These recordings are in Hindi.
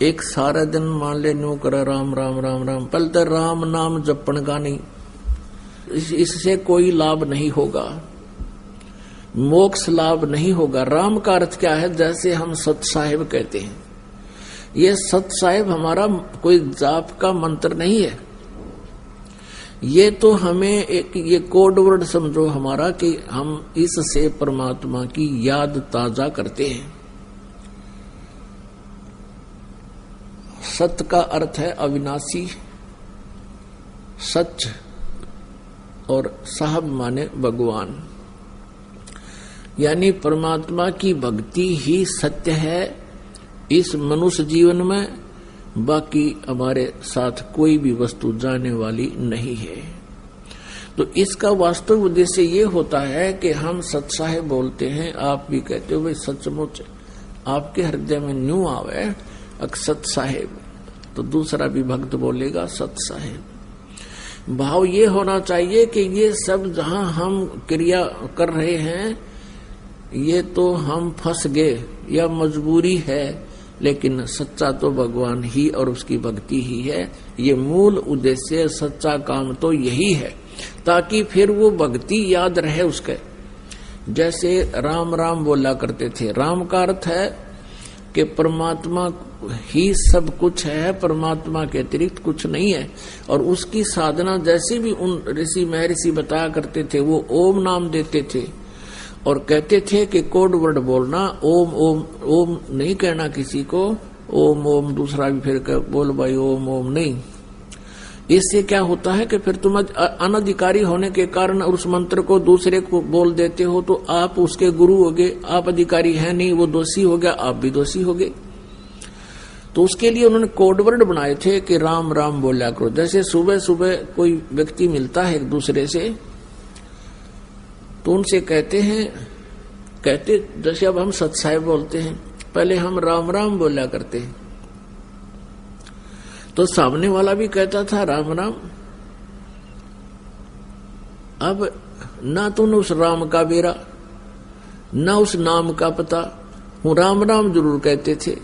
एक सारा दिन मान ले न्यू कर राम राम राम राम, पहले तो राम नाम जपण का नहीं, इससे कोई लाभ नहीं होगा, मोक्ष लाभ नहीं होगा। राम का अर्थ क्या है? जैसे हम सत साहिब कहते हैं, ये सत साहिब हमारा कोई जाप का मंत्र नहीं है, ये तो हमें एक ये कोड वर्ड समझो हमारा कि हम इससे परमात्मा की याद ताजा करते हैं। सत्य का अर्थ है अविनाशी, सच, और साहब माने भगवान, यानी परमात्मा की भक्ति ही सत्य है इस मनुष्य जीवन में, बाकी हमारे साथ कोई भी वस्तु जाने वाली नहीं है। तो इसका वास्तविक उद्देश्य ये होता है कि हम सत साहेब बोलते हैं, आप भी कहते हो भाई सचमुच आपके हृदय में न्यू आवे सत साहेब, तो दूसरा भी भक्त बोलेगा सत साहेब। भाव ये होना चाहिए कि ये सब जहां हम क्रिया कर रहे हैं ये तो हम फंस गए या मजबूरी है, लेकिन सच्चा तो भगवान ही और उसकी भक्ति ही है। ये मूल उद्देश्य, सच्चा काम तो यही है, ताकि फिर वो भक्ति याद रहे उसके। जैसे राम राम बोला करते थे, राम का अर्थ है कि परमात्मा ही सब कुछ है, परमात्मा के अतिरिक्त कुछ नहीं है। और उसकी साधना जैसे भी उन ऋषि महर्षि बताया करते थे, वो ओम नाम देते थे और कहते थे कि कोड वर्ड बोलना, ओम ओम ओम नहीं कहना किसी को, ओम ओम दूसरा भी फिर बोल भाई ओम ओम नहीं। इससे क्या होता है कि फिर तुम अनधिकारी होने के कारण उस मंत्र को दूसरे को बोल देते हो, तो आप उसके गुरु हो गए, आप अधिकारी हैं नहीं, वो दोषी हो गया, आप भी दोषी हो गए। तो उसके लिए उन्होंने कोड वर्ड बनाए थे कि राम राम बोला करो। जैसे सुबह सुबह कोई व्यक्ति मिलता है एक दूसरे से, तो उनसे कहते जैसे अब हम सत साहिब बोलते हैं, पहले हम राम राम बोला करते हैं, तो सामने वाला भी कहता था राम राम। अब ना तो उस राम का बेरा, ना उस नाम का पता, वो राम राम जरूर कहते थे।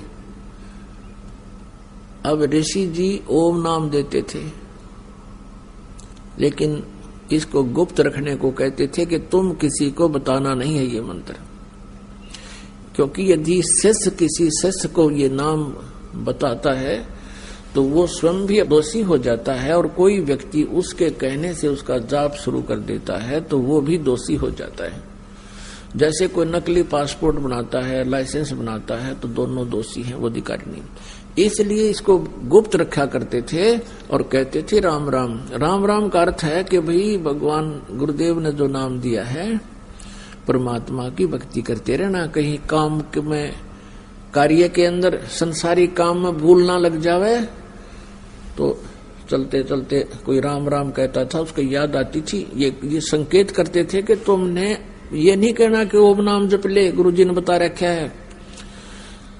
अब ऋषि जी ओम नाम देते थे, लेकिन इसको गुप्त रखने को कहते थे कि तुम किसी को बताना नहीं है ये मंत्र, क्योंकि यदि शिष्य किसी शिष्य को ये नाम बताता है तो वो स्वयं भी दोषी हो जाता है, और कोई व्यक्ति उसके कहने से उसका जाप शुरू कर देता है तो वो भी दोषी हो जाता है। जैसे कोई नकली पासपोर्ट बनाता है, लाइसेंस बनाता है, तो दोनों दोषी हैं, वो अधिकारी नहीं। इसलिए इसको गुप्त रखा करते थे और कहते थे राम राम। राम राम का अर्थ है कि भाई भगवान गुरुदेव ने जो नाम दिया है, परमात्मा की भक्ति करते रहना, कहीं काम में कार्य के अंदर संसारी काम में भूल ना लग जावे। तो चलते चलते कोई राम राम कहता था, उसको याद आती थी, ये संकेत करते थे कि तुमने ये नहीं कहना कि ओम नाम जप ले, गुरुजी ने बता रखा है,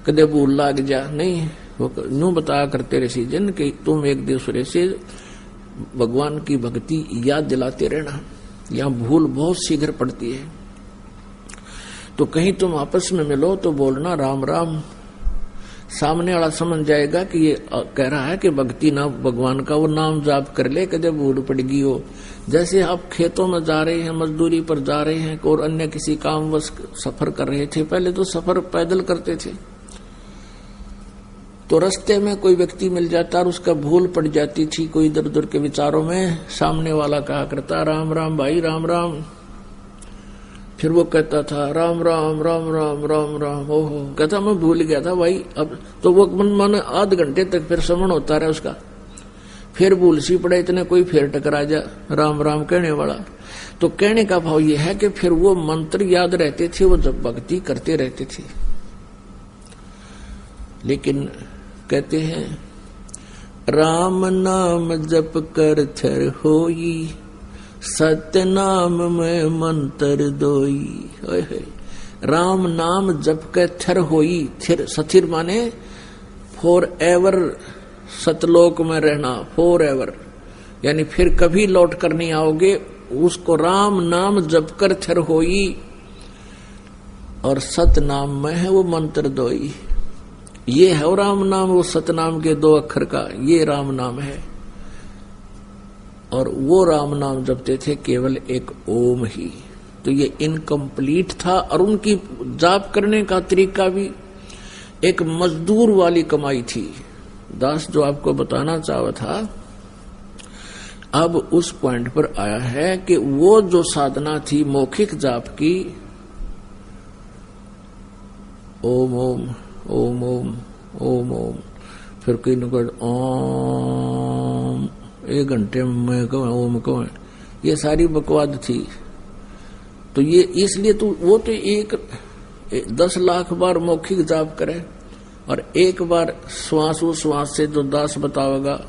कदे भूल लग जा, नहीं। वो यूं बताया करते ऋषि जन कि तुम एक दूसरे से भगवान की भक्ति याद दिलाते रहना, यहाँ भूल बहुत शीघ्र पड़ती है। तो कहीं तुम आपस में मिलो तो बोलना राम राम, सामने वाला समझ जाएगा कि ये कह रहा है कि भक्ति ना भगवान का वो नाम जाप कर ले, कदे भूल पड़गी हो। जैसे आप खेतों में जा रहे हैं, मजदूरी पर जा रहे हैं और अन्य किसी कामवश सफर कर रहे थे, पहले तो सफर पैदल करते थे, तो रास्ते में कोई व्यक्ति मिल जाता और उसका भूल पड़ जाती थी कोई इधर उधर के विचारों में, सामने वाला कहा करता राम राम भाई राम राम, फिर वो कहता था राम राम राम राम राम राम, ओहो कहता मैं भूल गया था भाई। अब तो वो मन आध घंटे तक फिर श्रवण होता रहा उसका, फिर भूल सी पड़े, इतने कोई फिर टकरा जा राम राम कहने वाला। तो कहने का भाव ये है कि फिर वो मंत्र याद रहते थे, वो जब भक्ति करते रहते थे। लेकिन कहते हैं राम नाम जप कर थर होई, सत्य नाम में मंत्र दोई। राम नाम जप के थर होई, थिर सथिर माने फॉर एवर, सतलोक में रहना, फॉर एवर, यानी फिर कभी लौट कर नहीं आओगे। उसको राम नाम जप कर थर होई, और सत नाम में है वो मंत्र दोई। ये है राम नाम, वो सतनाम के 2 अक्षर का ये राम नाम है। और वो राम नाम जपते थे केवल एक ओम ही। तो ये इनकम्प्लीट था। और उनकी जाप करने का तरीका भी एक मजदूर वाली कमाई थी। दास जो आपको बताना चाहा था, अब उस पॉइंट पर आया है कि वो जो साधना थी मौखिक जाप की, ओम ओम ओम ओम ओम ओम, फिर कहीं न कहीं ओम, 1 घंटे में कहें ओम कहें, ये सारी बकवाद थी। तो ये इसलिए तो वो तो 10 लाख बार मौखिक जाप करे और एक बार श्वास से जो दास बतावेगा,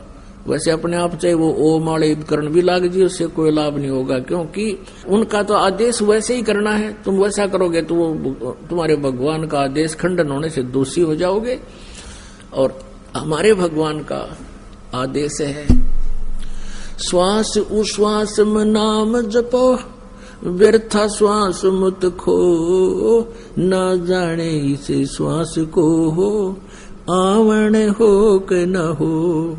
वैसे अपने आप चाहे वो ओम वाले उपकरण भी लाग जी, उससे कोई लाभ नहीं होगा। क्योंकि उनका तो आदेश वैसे ही करना है। तुम वैसा करोगे तो वो तुम्हारे भगवान का आदेश खंडन होने से दोषी हो जाओगे। और हमारे भगवान का आदेश है, श्वास उश्वास में नाम जपो, व्यर्था श्वास मत खो, न जाने इसे श्वास को हो, आवण हो के न हो।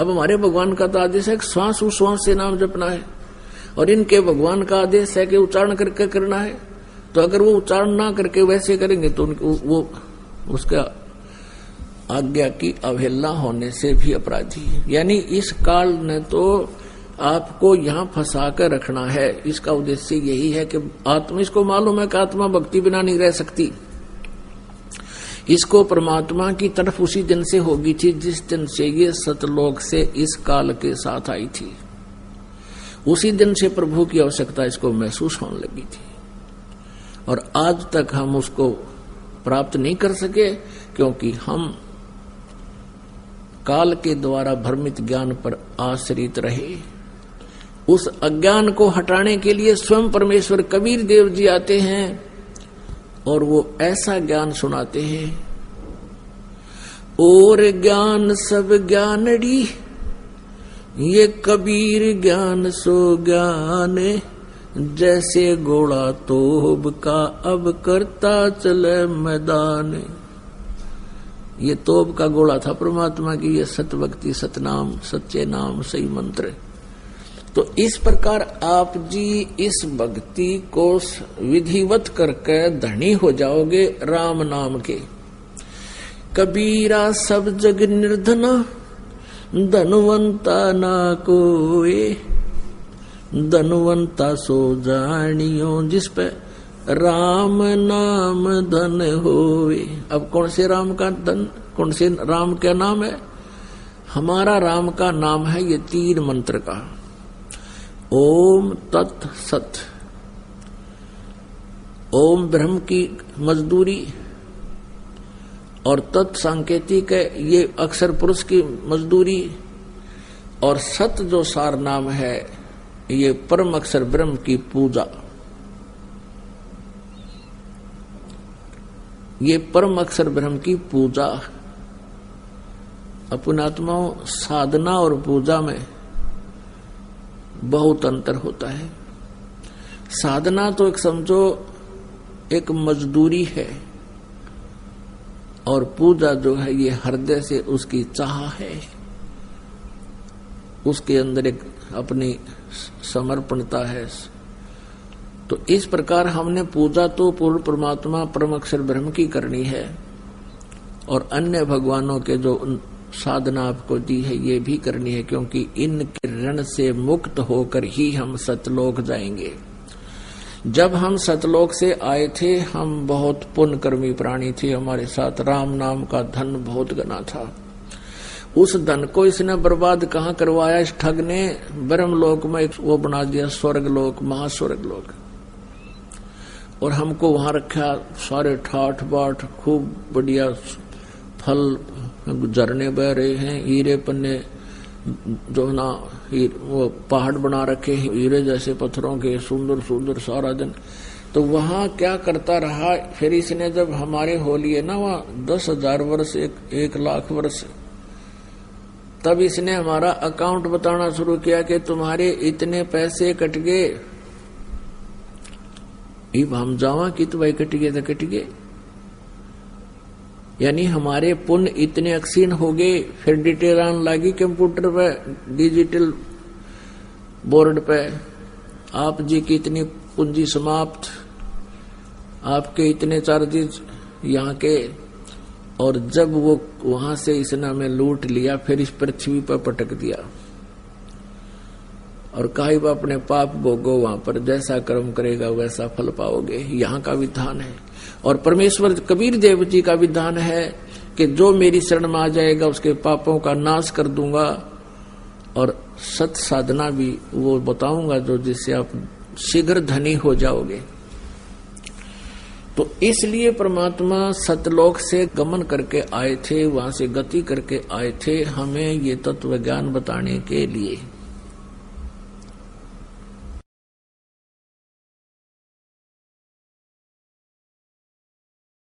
अब हमारे भगवान का तो आदेश है कि श्वास उश्वास से नाम जपना है, और इनके भगवान का आदेश है कि उच्चारण करके करना है। तो अगर वो उच्चारण ना करके वैसे करेंगे तो वो उसका आज्ञा की अवहेलना होने से भी अपराधी है। यानी इस काल ने तो आपको यहाँ फंसा कर रखना है। इसका उद्देश्य यही है कि आत्मा, इसको मालूम है कि आत्मा भक्ति बिना नहीं रह सकती। इसको परमात्मा की तरफ उसी दिन से होगी थी जिस दिन से ये सतलोक से इस काल के साथ आई थी। उसी दिन से प्रभु की आवश्यकता इसको महसूस होने लगी थी। और आज तक हम उसको प्राप्त नहीं कर सके क्योंकि हम काल के द्वारा भ्रमित ज्ञान पर आश्रित रहे। उस अज्ञान को हटाने के लिए स्वयं परमेश्वर कबीर देव जी आते हैं और वो ऐसा ज्ञान सुनाते हैं, और ज्ञान सब ज्ञानड़ी, ये कबीर ज्ञान सो ज्ञान, जैसे घोड़ा तोब का अब करता चले मैदान। ये तोब का घोड़ा था परमात्मा की, ये सतभक्ति सतनाम सच्चे नाम सही मंत्र। तो इस प्रकार आप जी इस भक्ति को विधिवत करके धनी हो जाओगे राम नाम के। कबीरा सब जग निर्धना, धनवंता ना कोई, धनवंता सो जानियो जिस पे राम नाम धन होवे। अब कौन से राम का धन, कौन से राम का नाम है? हमारा राम का नाम है ये 3 मंत्र का, ओम तत् सत। ओम ब्रह्म की मजदूरी और तत् सांकेतिक है, ये अक्षर पुरुष की मजदूरी, और सत जो सार नाम है ये परम अक्षर ब्रह्म की पूजा। ये परम अक्षर ब्रह्म की पूजा। अपने आत्माओं, साधना और पूजा में बहुत अंतर होता है। साधना तो एक समझो एक मजदूरी है, और पूजा जो है ये हृदय से उसकी चाह है, उसके अंदर एक अपनी समर्पणता है। तो इस प्रकार हमने पूजा तो पूर्ण परमात्मा परम अक्षर ब्रह्म की करनी है, और अन्य भगवानों के जो साधना आपको दी है ये भी करनी है, क्योंकि इनके ऋण से मुक्त होकर ही हम सतलोक जाएंगे। जब हम सतलोक से आए थे हम बहुत पुण्यकर्मी प्राणी थे, हमारे साथ राम नाम का धन बहुत घना था। उस धन को इसने बर्बाद कहाँ करवाया? इस ठग ने ब्रह्मलोक में वो बना दिया स्वर्गलोक, महास्वर्गलोक, और हमको वहां रखा। सारे ठाठ बाट खूब बढ़िया फल, झरने बह रहे हैं, हीरे पन्ने जो ना वो पहाड़ बना रखे हैं हीरे जैसे पत्थरों के, सुंदर सुंदर सारा दिन। तो वहां क्या करता रहा? फिर इसने जब हमारे हो लिए ना वहां 10,000 वर्ष, 1 लाख वर्ष, तब इसने हमारा अकाउंट बताना शुरू किया कि तुम्हारे इतने पैसे कट गए। हम जावा कि तो भाई कट गए तो कट गए। यानी हमारे पुण्य इतने अक्षीण हो गए, फिर डिटेल आने लगी कंप्यूटर पे, डिजिटल बोर्ड पे, आप जी की इतनी पूंजी समाप्त, आपके इतने चार्जेस यहाँ के, और जब वो वहां से इसने हमें लूट लिया, फिर इस पृथ्वी पर पटक दिया और काई बा अपने पाप भोगो, वहां पर जैसा कर्म करेगा वैसा फल पाओगे। यहाँ का विधान है। और परमेश्वर कबीर देव जी का विधान है कि जो मेरी शरण में आ जाएगा उसके पापों का नाश कर दूंगा, और सत साधना भी वो बताऊंगा जो जिससे आप शीघ्र धनी हो जाओगे। तो इसलिए परमात्मा सतलोक से गमन करके आए थे, वहां से गति करके आए थे हमें ये तत्व ज्ञान बताने के लिए।